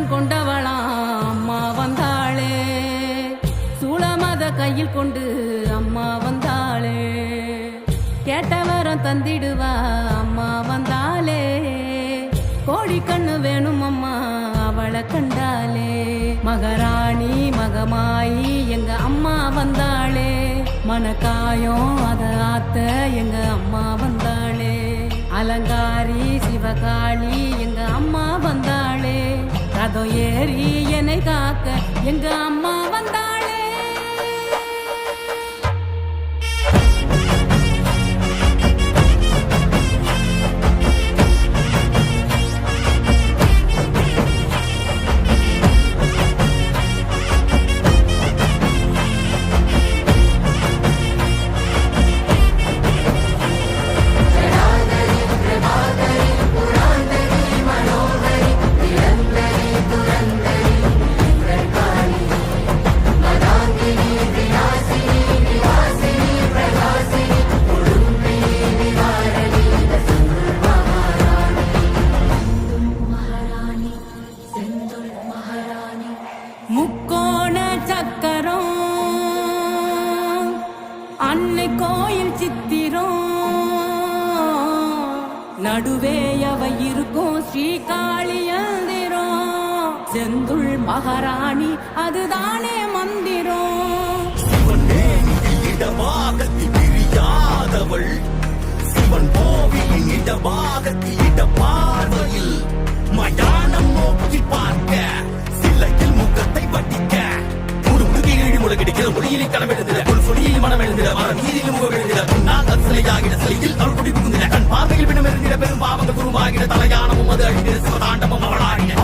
வரம் கொண்டவளா அம்மா வந்தாளே, சூளமத கையில் கொண்டு அம்மா வந்தாளே, கேட்ட வரம் தந்திடுவா அம்மா வந்தாளே, கோழி கண்ணு வேணும் அம்மா அவளை கண்டாலே, மகராணி மகமாயி எங்க அம்மா வந்தாளே, மனக்காயம் அத ஆத்த எங்க அம்மா வந்தாளே, அலங்காரி சிவகாளி எங்க அம்மா வந்தாளே, ரதம் ஏறி என்னை காக்க எங்க அம்மா வந்தாளே. முக்கோண சக்கரம் அன்னை கோயில் சித்திரம், நடுவே அவ இருக்கும் ஸ்ரீகாளி யந்திரம், செந்துள் மகாராணி அதுதானே மந்திரம். பிரியாதவள் சிவன் கோவிலின் இடபாகத்திட பார்வையில் மயானம் நோக்கி பார்க்க, சிலையில் முகத்தை வட்டிக்க, முடுமுடுகி இழி முழகிடுகிற மொழியிலே களம் எழுந்திட, ஒரு சொலியில் மனம் எழுந்திட, மர நீரில் முகம் எழுந்திட, பின்னால் சிலையாகிட, சிலையில் அருள் குடி புகுந்திட, கண் பார்வையில் பிணம் எழுந்திட, பெரும் பாவங்கள் குருவாகிட, தலையானமும் அது அழிந்திட, சிவதாண்டமும் அவளாகிட,